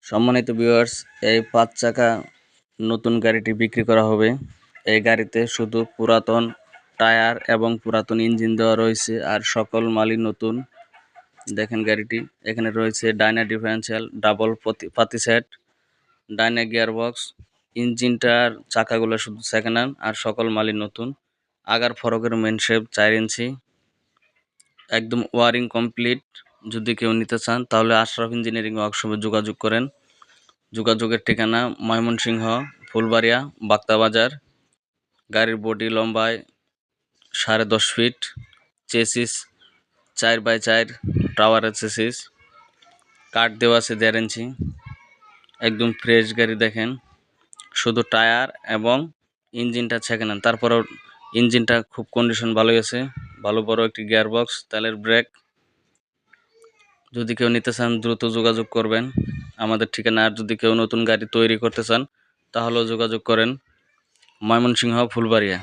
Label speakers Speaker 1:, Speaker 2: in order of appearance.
Speaker 1: সম্মানিত ভিউয়ার্স, এই 5 চাকা নতুন গাড়িটি বিক্রি করা হবে। এই গাড়িতে শুধু পুরাতন টায়ার এবং পুরাতন ইঞ্জিন দেওয়া রয়েছে, আর সকল মালই নতুন। দেখেন গাড়িটি, এখানে রয়েছে ডাইনা ডিফারেন্সিয়াল, ডাবল পাতি সেট, ডাইনা গিয়ারবক্স। ইঞ্জিনটার চাকাগুলো শুধু সেকেন্ড হ্যান্ড, আর সকল মালই নতুন। আগার ফরকের মেন শেপ 4 ইঞ্চি, একদম ওয়ারিং কমপ্লিট। যদি কেউ নিতে চান তাহলে আশরাফ ইঞ্জিনিয়ারিং ওয়ার্কশপে যোগাযোগ করেন। যোগাযোগের ঠিকানা ময়মনসিংহ, ফুলবাড়িয়া, বাক্তাবাজার। গাড়ির বডি লম্বায় 10.5 ফিট, চেসিস 4x4 টাওয়ারের চেসিস, কাঠ দেওয়া আছে 1.5 ইঞ্চি। একদম ফ্রেশ গাড়ি। দেখেন, শুধু টায়ার এবং ইঞ্জিনটা সেকেন্ড হ্যান্ড, তারপরেও ইঞ্জিনটা খুব কন্ডিশন ভালোই আছে। ভালো বড় একটি গিয়ারবক্স, তেলের ব্রেক। যদি কেউ নিতে চান দ্রুত যোগাযোগ করবেন আমাদের ঠিকানা। আর যদি কেউ নতুন গাড়ি তৈরি করতে চান তাহলেও যোগাযোগ করেন ময়মনসিংহ, ফুলবাড়িয়া।